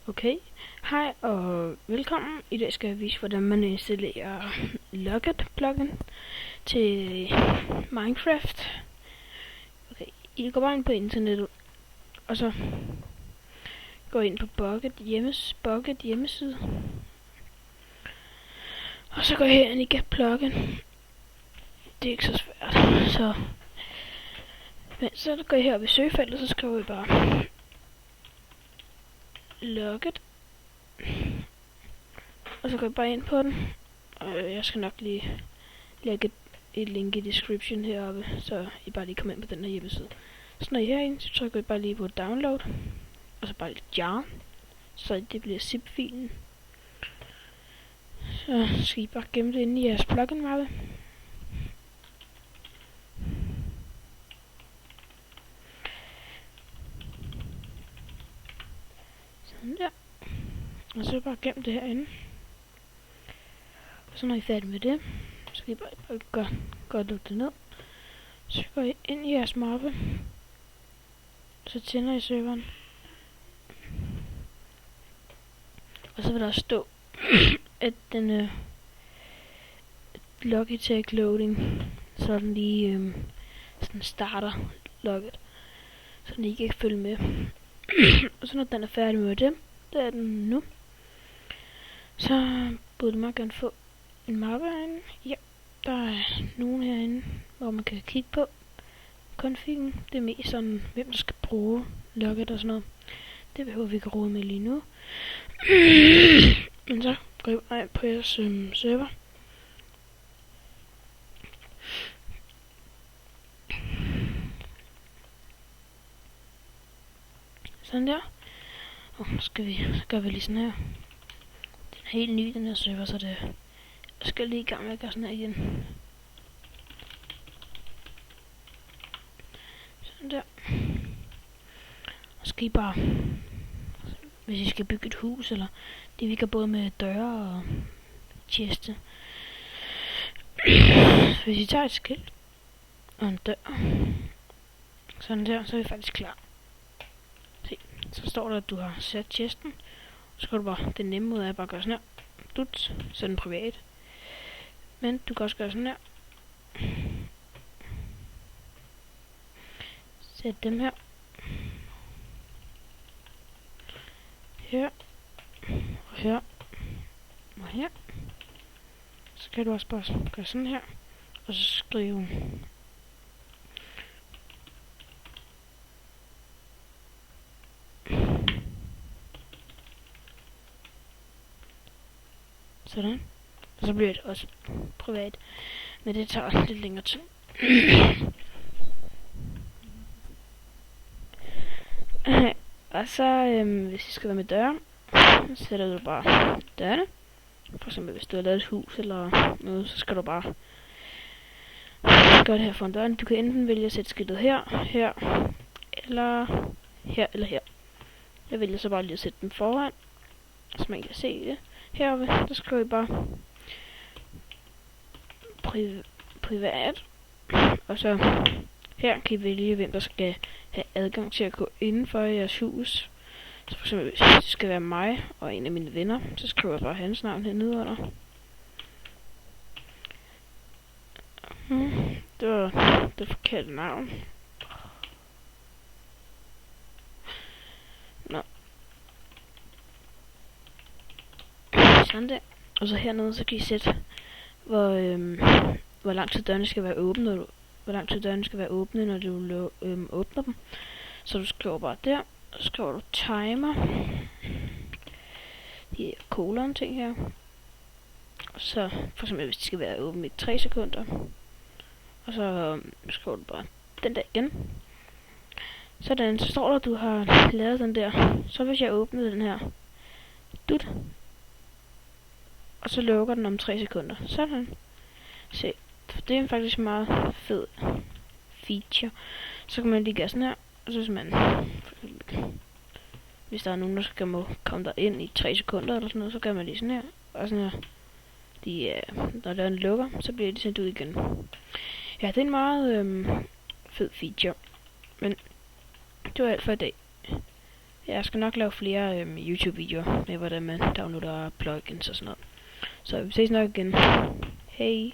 Okay, hej og velkommen. I dag skal jeg vise, hvordan man installerer Logit plugin til Minecraft. Okay, I går bare ind på internettet, og så går ind på Bukkit hjemmeside. Og så går jeg herind i Get Plugin. Det er ikke så svært. Så går jeg heroppe i søgefeltet, så skriver jeg bare Logit. Og så går jeg bare ind på den. Og jeg skal nok lige lægge et link i description heroppe, så I bare lige kommer ind på den her hjemmeside. Så når I er herinde, så trykker I bare lige på download. Og så bare lidt jar. Så det bliver zip-filen. Så skal I bare gemme det inde i jeres plugin-mappe. Sådan der. Og så bare gemme det herinde. Og så når I er færdige med det, så skal I bare godt lukke det ned. Så går I ind i jeres mappe. Så tænder I serveren. Og så vil der stå, at den Logitech loading, så den lige sådan starter Logit, så den ikke kan følge med. Og så når den er færdig med det er den nu, så burde man gerne få en mappe herinde. Ja, der er nogen herinde, hvor man kan kigge på konfigen. Det er mest sådan, hvem der skal bruge Logit og sådan noget. Det behøver vi ikke rode med lige nu. Men så går jeg på jeres server. Sådan der. Og så gør vi lige sådan her. Den er helt ny, den her server, så det jeg skal lige i gang med at gøre sådan her igen. Sådan der. Og skal I bare, hvis I skal bygge et hus, eller det virker både med døre og cheste. Hvis I tager et skilt og en dør, sådan der, så er vi faktisk klar. Se, så står der, at du har sat chesten. Så kan du bare, den nemme måde er bare at gøre sådan her. Dut, så den privat. Men du kan også gøre sådan her. Sæt dem her. Her. Og her. Og her. Så kan du også bare gøre sådan her. Og så skrive sådan. Og så bliver det også privat. Men det tager lidt længere tid. Og så, hvis I skal være med døre, så sætter du bare dørene. For eksempel hvis du har lavet et hus eller noget, så skal du bare gøre det her foran døren. Du kan enten vælge at sætte skiltet her, her, eller her, eller her. Jeg vælger så bare lige at sætte dem foran, så man kan se det. Heroppe, der skriver I bare privat. Og så her kan I vælge, hvem der skal have adgang til at gå indenfor i jeres hus. Så for eksempel, hvis det skal være mig og en af mine venner, så skriver jeg bare hans navn hernede under. Det var det forkerte navn. Nå. Sådan der. Og så hernede, så kan I sætte, hvor lang tid dørene skal være åbne, når du åbner dem. Så du skriver bare der, så skriver du timer. De her kolon ting her. Og så for eksempel, hvis de skal være åbne i 3 sekunder. Og så skriver du bare den der igen. Sådan, så står der, at du har lavet den der. Så hvis jeg åbner den her. Dut. Og så lukker den om 3 sekunder. Sådan. Se, det er faktisk en meget fed feature. Så kan man lige gøre sådan her. Og så hvis man, hvis der er nogen, der skal komme der ind i 3 sekunder eller sådan noget, så gør man lige sådan her. Og sådan her. Når døren lukker, så bliver de sendt ud igen. Ja, det er en meget fed feature. Men det var alt for i dag. jeg skal nok lave flere YouTube-videoer med, hvordan man downloader plugins og sådan noget. Så vi ses nok igen. Hej.